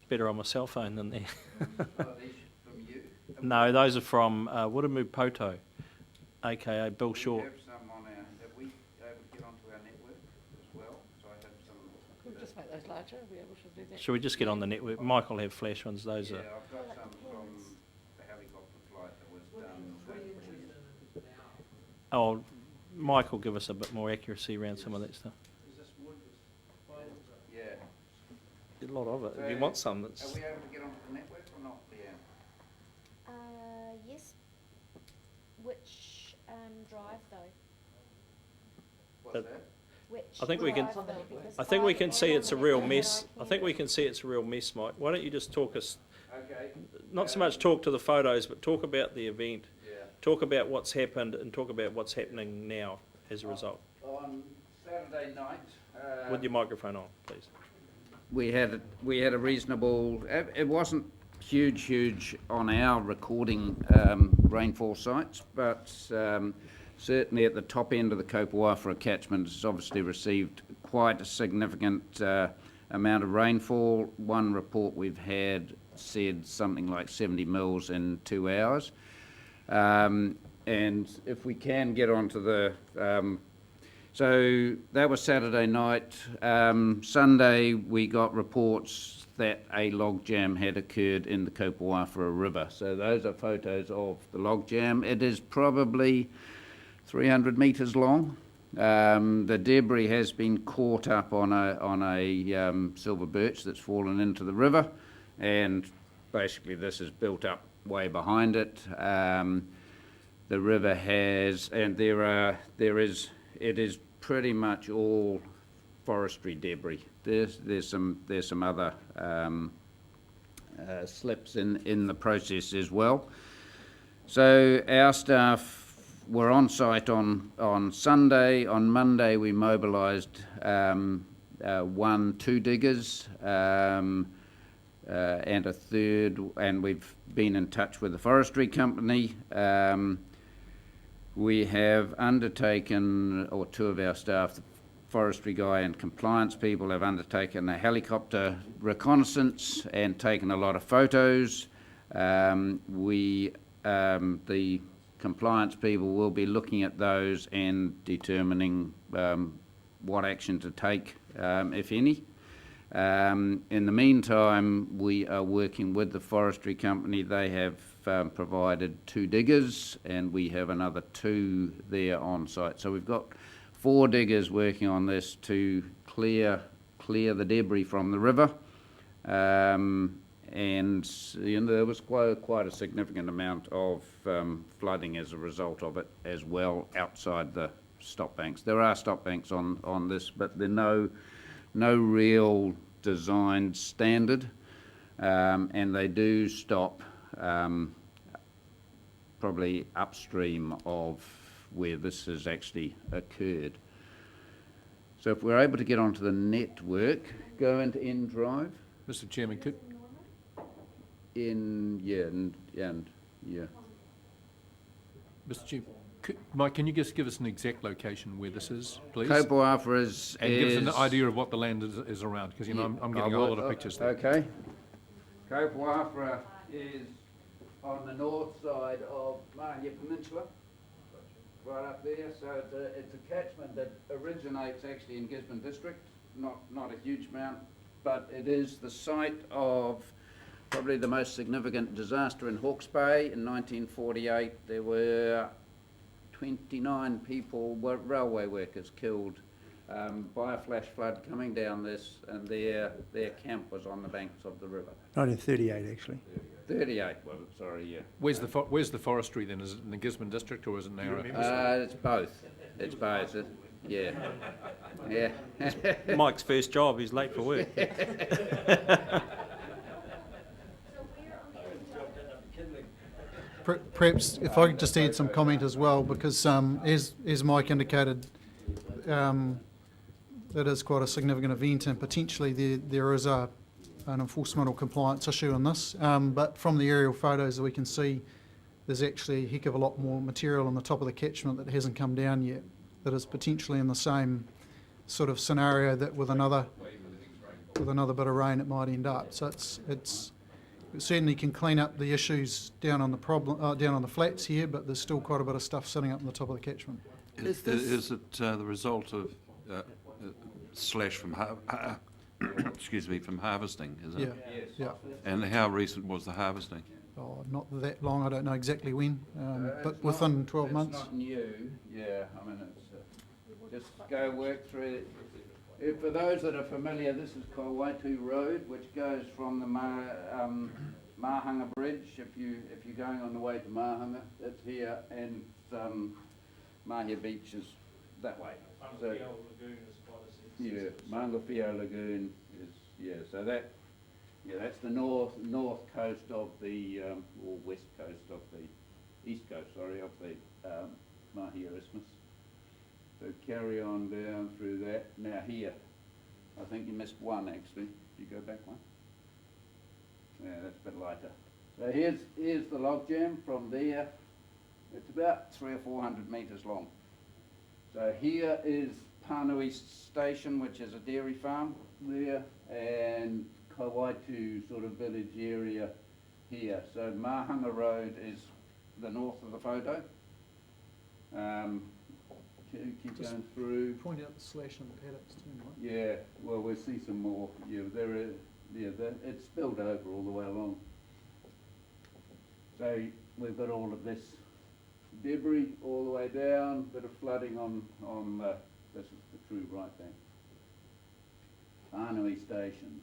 better on my cell phone than there. Are these from you? No, those are from Wuramu Poto, aka Bill We Short. have some on our, have we able to get onto our network as well? So I have some. We'll just make those larger, are we able to do that? Should we just get on the network? Michael will have flash ones, those Yeah, are... I've got some from the helicopter flight that was done. Oh, Mike will give us a bit more accuracy around some of that stuff. Yeah. A lot of it. If you want some, Are that's... we able to get onto the network or not, Leanne? Yes. Which drive though? What's that? Which I think we can- drive, though? Because I think we I can see am it's a on real the mess. network I and think we can see it's a real mess, Mike. Why don't you just talk us, Okay. not so much talk to the photos, but talk about the event, Yeah. talk about what's happened and talk about what's happening now as a result. On Saturday night. With your microphone on, please. We had a reasonable. It wasn't huge on our recording rainfall sites, but certainly at the top end of the Kopawafra catchment, it's obviously received quite a significant amount of rainfall. One report we've had said something like 70 mils in 2 hours. And if we can get onto the so that was Saturday night. Sunday we got reports that a log jam had occurred in the Kopawafra River. So those are photos of the log jam. It is probably 300 metres long. The debris has been caught up on a silver birch that's fallen into the river, and basically this is built up way behind it. The river has, and it is pretty much all forestry debris. There's some other slips in the process as well. So our staff were on site on Sunday. On Monday we mobilised 2 diggers and a third, and we've been in touch with the forestry company. We have undertaken, or 2 of our staff, the forestry guy and compliance people, have undertaken a helicopter reconnaissance and taken a lot of photos. The compliance people will be looking at those and determining what action to take, if any. In the meantime, we are working with the forestry company. They have provided 2 diggers, and we have another 2 there on site. So we've got 4 diggers working on this to clear the debris from the river. And there was quite a significant amount of flooding as a result of it as well outside the stop banks. There are stop banks on this, but they're no real designed standard, and they do stop probably upstream of where this has actually occurred. So if we're able to get onto the network, go into N Drive. Mr. Chairman, could... Yeah. Mr. Chairman, Mike, can you just give us an exact location where this is, please? Kopawafra is... And give us an idea of what the land is around, because, you know, I'm getting a whole lot of pictures there. Okay. Kopawafra is on the north side of Mahia Peninsula, right up there. So it's a catchment that originates actually in Gisborne District, not a huge amount, but it is the site of probably the most significant disaster in Hawke's Bay in 1948. There were 29 people, railway workers, killed by a flash flood coming down this, and their camp was on the banks of the river. 1938, actually. 38, well, sorry, yeah. Where's the forestry then? Is it in the Gisborne District or is it Narra? It's both. It's both. Yeah. Yeah. Mike's first job, he's late for work. Perhaps if I could just add some comment as well, because as Mike indicated, it is quite a significant event, and potentially there is an enforcement or compliance issue in this. But from the aerial photos that we can see, there's actually a heck of a lot more material on the top of the catchment that hasn't come down yet, that is potentially in the same sort of scenario that with another with another bit of rain, it might end up. So it certainly can clean up the issues down on the flats here, but there's still quite a bit of stuff sitting up on the top of the catchment. Is it the result of slash from excuse me, from harvesting, is Yeah, it? yeah. And how recent was the harvesting? Oh, not that long. I don't know exactly when, but It's within not- 12 months. It's not new, yeah, I mean, it's, just go work through it. For those that are familiar, this is Kaiwaitu Road, which goes from the Mahanga Bridge, if you're going on the way to Mahanga, that's here, and Mahia Beach is that way. So, yeah, Mangawhio Lagoon is, yeah, so that's the north coast of the, or west coast of the, east coast, sorry, of the Mahia Isthmus. So carry on down through that. Now here, I think you missed one actually. Did you go back one? Yeah, that's a bit lighter. So here's the logjam from there. It's about 300 or 400 metres long. So here is Panui Station, which is a dairy farm there, and Kaiwaitu sort of village area here. So Mahanga Road is the north of the photo. Keep Just going through. Point out the slash on the paddocks too, Mike. Yeah, well, we'll see some more. Yeah, it's spilled over all the way along. So we've got all of this debris all the way down, bit of flooding on this is the true right bank. Panui Station,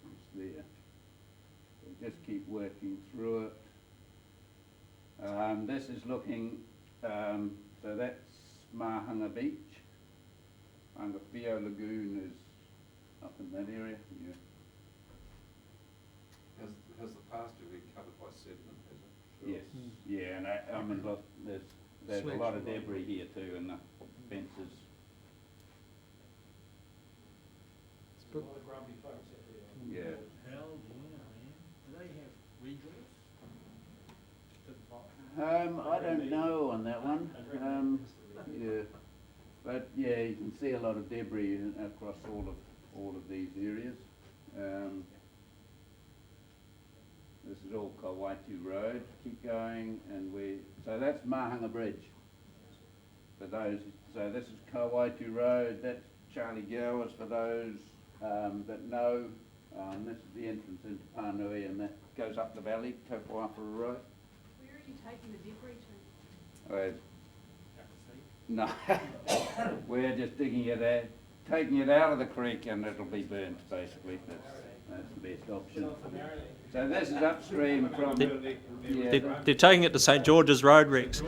it's there. So just keep working through it. This is looking, so that's Mahanga Beach. Mangawhio Lagoon is up in that area, yeah. Has the pasture been covered by sediment, has it? Yes, yeah, and I mean, look, there's a lot of debris here too, and the fences. It's a bit- Yeah. Hell, yeah, man. Do they have weed I don't know on that one. Yeah, but yeah, you can see a lot of debris across all of these areas. This is all Kaiwaitu Road. Keep going, and so that's Mahanga Bridge. For those, so this is Kaiwaitu Road. That's Charlie Gowers for those that know. This is the entrance into Panui, and that goes up the valley, Taupuapara Road. Where are you taking the debris to? No, we're just digging it out, taking it out of the creek, and it'll be burnt, basically. That's the best option. So this is upstream from... They're taking it to St George's Road, Rex.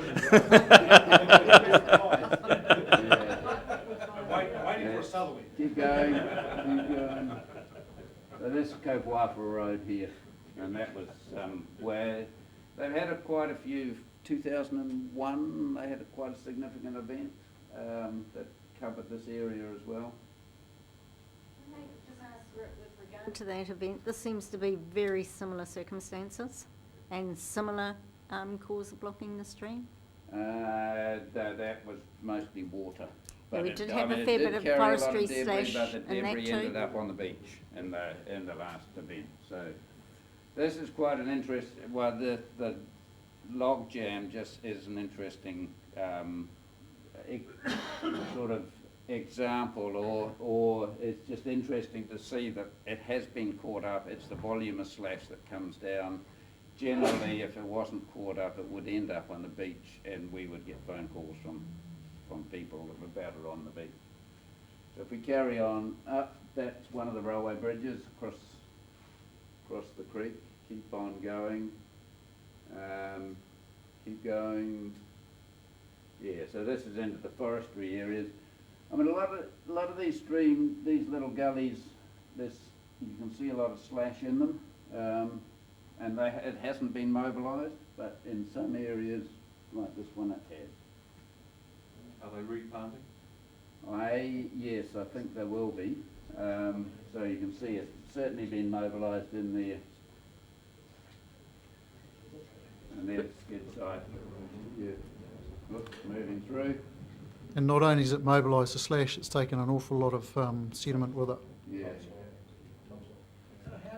Waiting for a southerly. Keep going, keep going. So this is Taupuapara Road here, and that was where they've had quite a few. 2001, they had quite a significant event that covered this area as well. Can I just ask with regard to that event, this seems to be very similar circumstances and similar cause of blocking the stream? That was mostly water. Yeah, we it- did I have mean, a it fair did bit of carry a lot forestry debris, slash but the in that debris too. ended up on the beach in the last event. So this is quite an interest. Well, the log jam just is an interesting sort of example, or it's just interesting to see that it has been caught up. It's the volume of slash that comes down. Generally, if it wasn't caught up, it would end up on the beach, and we would get phone calls from people about it on the beach. So if we carry on up, that's one of the railway bridges across the creek. Keep on going. Keep going. Yeah, so this is into the forestry areas. I mean, a lot of these these little gullies, you can see a lot of slash in them, and it hasn't been mobilised, but in some areas, like this one, it has. Are they replanting? Yes, I think there will be. So you can see it's certainly been mobilised in there. And there's skid site. Yeah. Look, moving through. And not only is it mobilised the slash, it's taken an awful lot of sediment with it. Yeah.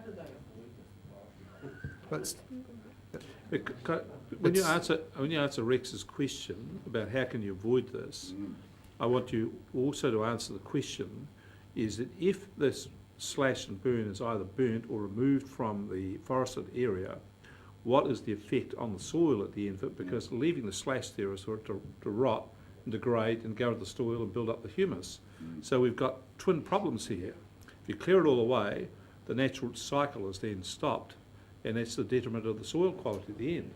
do they avoid this? But it's- When you It's- answer Rex's question about how can you avoid this, I want you also to answer the question, is that if this slash and burn is either burnt or removed from the forested area, what is the effect on the soil at the end of it? Because leaving the slash there is for it to rot and degrade and go to the soil and build up the humus. So we've got twin problems here. If you clear it all away, the natural cycle is then stopped, and that's the detriment of the soil quality at the end.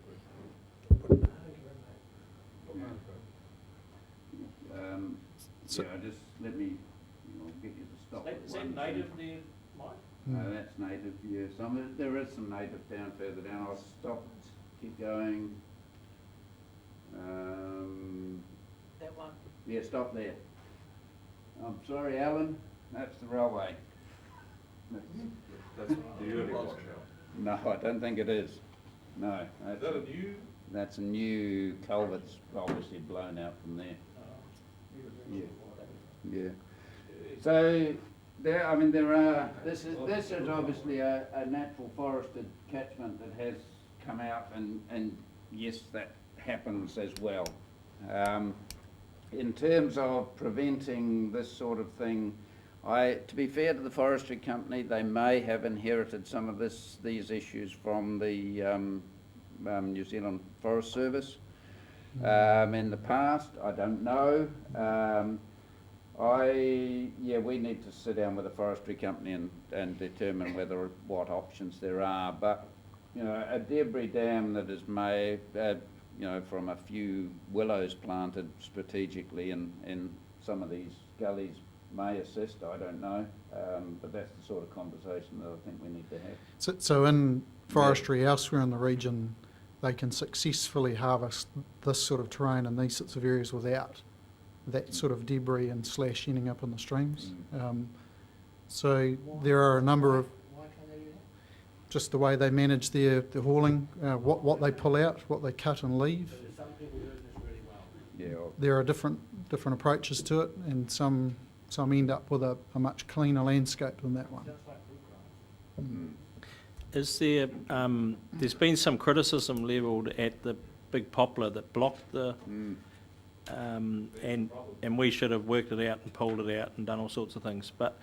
So- Yeah, just let me, get you to stop. at Is that one native thing. there, Mike? No, that's native, yeah. There is some native down further down. I'll stop, keep going. That one. Yeah, stop there. I'm sorry, Alan, that's the railway. That's the early one. No, I don't think it is. No. That's a new culvert's obviously blown out from there. Yeah. Yeah. So, there are, this is obviously a natural forested catchment that has come out, and yes, that happens as well. In terms of preventing this sort of thing, to be fair to the forestry company, they may have inherited some of these issues from the New Zealand Forest Service in the past. I don't know. We need to sit down with the forestry company and determine what options there are. But a debris dam that is made, from a few willows planted strategically in some of these gullies may assist. I don't know, but that's the sort of conversation that I think we need to have. So in forestry elsewhere in the region, they can successfully harvest this sort of terrain in these sorts of areas without that sort of debris and slash ending up in the streams. So there are a number of, Why can't they do that? just the way they manage their hauling, what they pull out, what they cut and leave. So there's some people doing this really well. Yeah. There are different approaches to it, and some end up with a much cleaner landscape than that one. Sounds like fruit growers. Is there, there's been some criticism levelled at the big poplar that blocked the, and we should have worked it out and pulled it out and done all sorts of things. But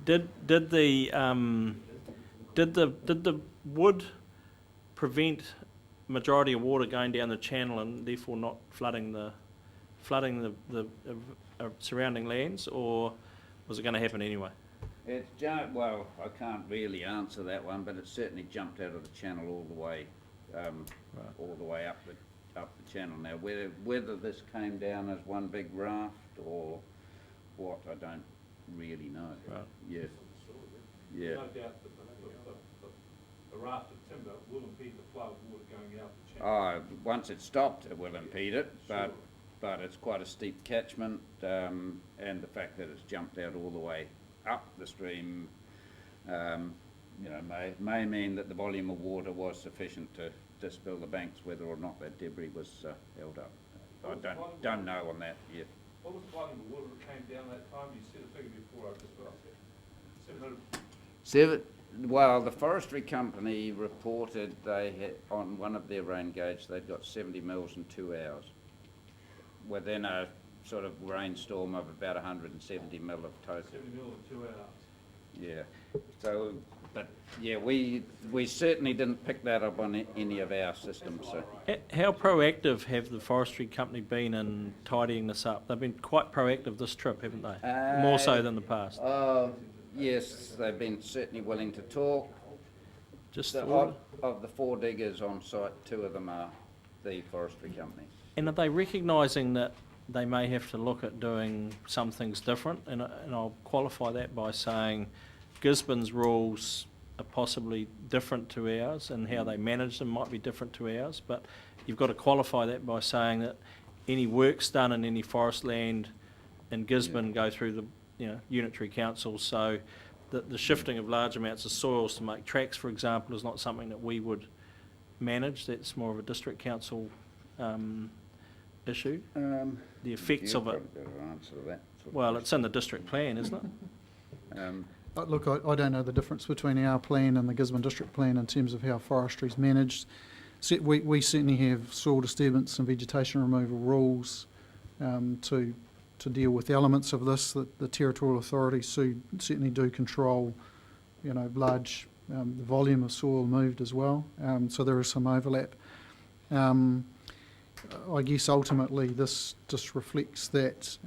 did the wood prevent majority of water going down the channel and therefore not flooding the surrounding lands, or was it going to happen anyway? It's well, I can't really answer that one, but it certainly jumped out of the channel all the way up the channel. Now, whether this came down as one big raft or what, I don't really know. Right. Yeah. No Yeah. doubt that the raft of timber will impede the flow of water going out the channel. Once it's stopped, it will impede it, but it's quite a steep catchment, and the fact that it's jumped out all the way up the stream, may mean that the volume of water was sufficient to spill the banks, whether or not that debris was held up. I don't know on that yet. What was the volume of water that came down that time? You said a figure before, I just got it. 700. Well, the forestry company reported they had, on one of their rain gauge, they'd got 70 mils in 2 hours, within a sort of rainstorm of about 170 mil of total. 70 mil in 2 hours. Yeah. So, but yeah, we certainly didn't pick that up on any of our systems. So. How proactive have the forestry company been in tidying this up? They've been quite proactive this trip, haven't they? More so than the past. Yes, they've been certainly willing to talk. Just Of the 4 diggers on site, 2 of them are the forestry company. and are they recognising that they may have to look at doing some things different? And I'll qualify that by saying Gisborne's rules are possibly different to ours, and how they manage them might be different to ours, but you've got to qualify that by saying that any works done in any forest land in Gisborne go through the unitary council, so the shifting of large amounts of soils to make tracks, for example, is not something that we would manage. That's more of a district council issue. The effects of it, Better answer that. well, it's in the district plan, isn't it? Look, I don't know the difference between our plan and the Gisborne District Plan in terms of how forestry is managed. We certainly have soil disturbance and vegetation removal rules to deal with elements of this. That the territorial authorities certainly do control, large the volume of soil moved as well. So there is some overlap. I guess ultimately this just reflects that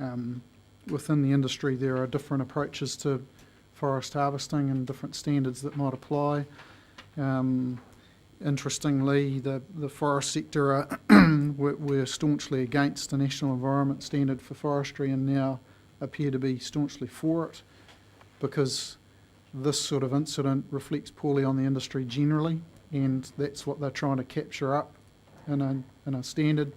within the industry there are different approaches to forest harvesting and different standards that might apply. Interestingly, the forest sector were staunchly against the National Environment Standard for forestry and now appear to be staunchly for it, because this sort of incident reflects poorly on the industry generally, and that's what they're trying to capture up in a standard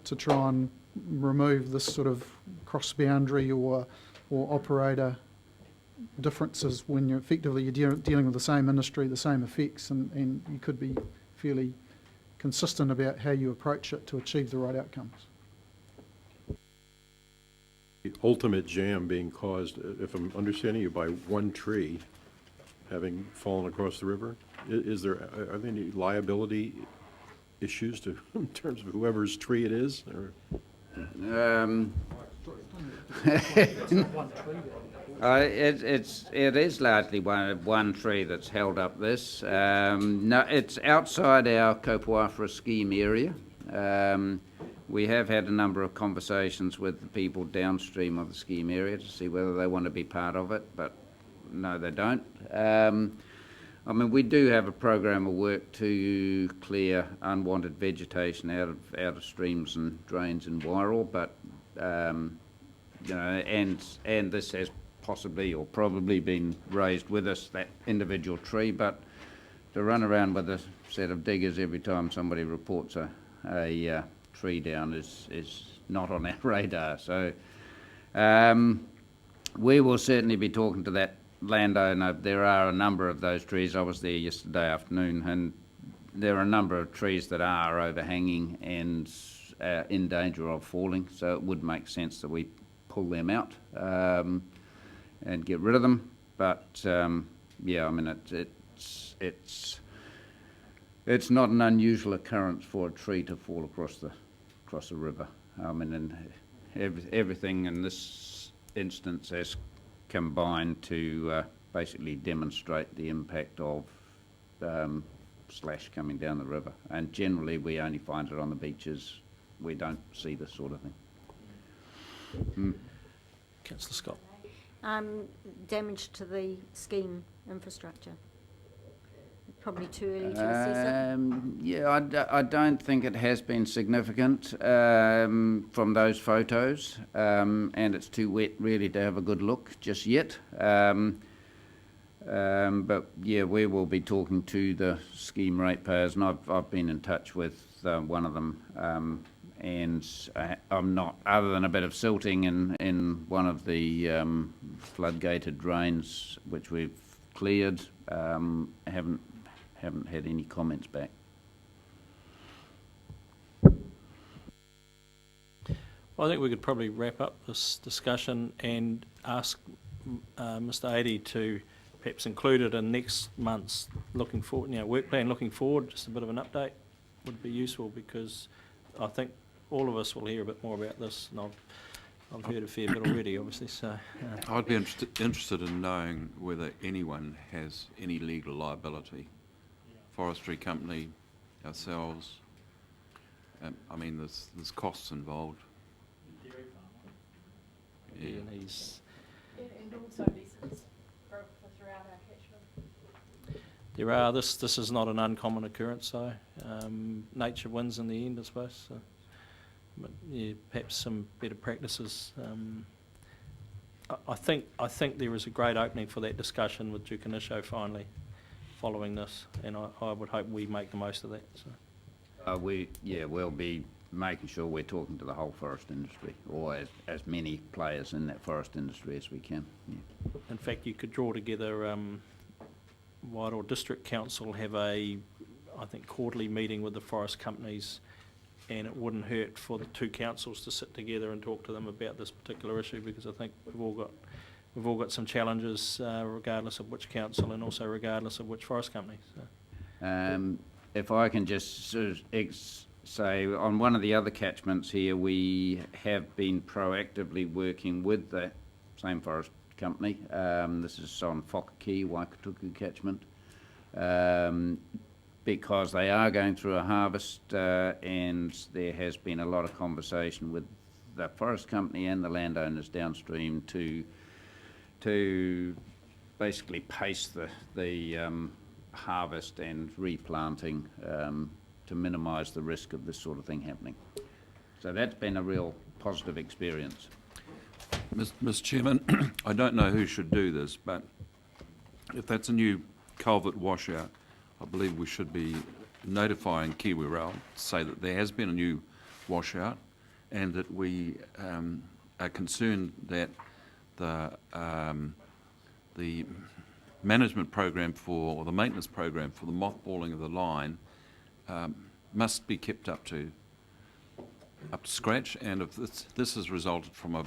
to try and remove this sort of cross-boundary or operator differences when you're dealing with the same industry, the same effects, and you could be fairly consistent about how you approach it to achieve the right outcomes. The ultimate jam being caused, if I'm understanding you, by one tree having fallen across the river. Are there any liability issues in terms of whoever's tree it is? Or? It is largely one tree that's held up this. No, it's outside our Kopawafra scheme area. We have had a number of conversations with the people downstream of the scheme area to see whether they want to be part of it, but no, they don't. I mean, we do have a program of work to clear unwanted vegetation out of streams and drains in Wairoa, but and this has possibly or probably been raised with us, that individual tree, but to run around with a set of diggers every time somebody reports a tree down is not on our radar. So we will certainly be talking to that landowner. There are a number of those trees. I was there yesterday afternoon, and there are a number of trees that are overhanging and in danger of falling, so it would make sense that we pull them out and get rid of them. But yeah, I mean it's not an unusual occurrence for a tree to fall across the river. I mean, and everything in this instance has combined to basically demonstrate the impact of slash coming down the river. And generally, we only find it on the beaches. We don't see this sort of thing. Councillor Scott. Damage to the scheme infrastructure. Probably too early to assess it. Yeah, I don't think it has been significant from those photos, and it's too wet really to have a good look just yet. But yeah, we will be talking to the scheme ratepayers, and I've been in touch with one of them, and I'm not, other than a bit of silting in one of the flood-gated drains which we've cleared, haven't had any comments back. Well, I think we could probably wrap up this discussion and ask Mr. Adey to perhaps include it in next month's work plan looking forward. Just a bit of an update would be useful, because I think all of us will hear a bit more about this, and I've heard a fair bit already, obviously. So I'd be interested in knowing whether anyone has any legal liability. Forestry company, ourselves. I mean, there's costs involved. Yeah. and he's And also lessons for throughout our catchment. there are this is not an uncommon occurrence, though. Nature wins in the end, I suppose. So, but yeah, perhaps some better practices. I think there is a great opening for that discussion with Dukanisho finally following this, and I would hope we make the most of that. So. We'll be making sure we're talking to the whole forest industry, or as many players in that forest industry as we can. Yeah. In fact, you could draw together, Wairoa District Council have I think quarterly meeting with the forest companies, and it wouldn't hurt for the two councils to sit together and talk to them about this particular issue, because I think we've all got we've all got some challenges regardless of which council and also regardless of which forest company. So. If I can just sort of say, on one of the other catchments here, we have been proactively working with the same forest company. This is on Whakakī, Waikatuku catchment, because they are going through a harvest, and there has been a lot of conversation with the forest company and the landowners downstream to basically pace the harvest and replanting to minimise the risk of this sort of thing happening. So that's been a real positive experience. Mr. Chairman, I don't know who should do this, but if that's a new culvert washout, I believe we should be notifying Kiwi Rail to say that there has been a new washout and that we are concerned that the management program or the maintenance program for the mothballing of the line must be kept up to scratch, and if this has resulted from a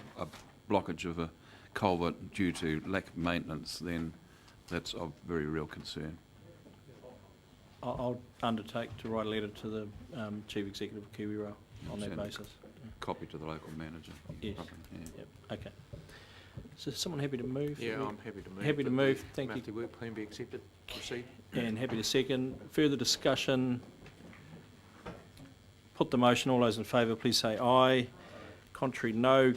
blockage of a culvert due to lack of maintenance, then that's of very real concern. I'll undertake to write a letter to the Chief Executive of Kiwi Rail on that Send a basis. Copy to the local manager. Yes. Probably, yeah. Yep. Okay. So is someone happy to move? Yeah, I'm happy to move. Happy to that move, the thank you. monthly work plan be accepted, proceed. And happy to second. Further discussion? Put the motion. All those in favour, please say aye. Contrary, no.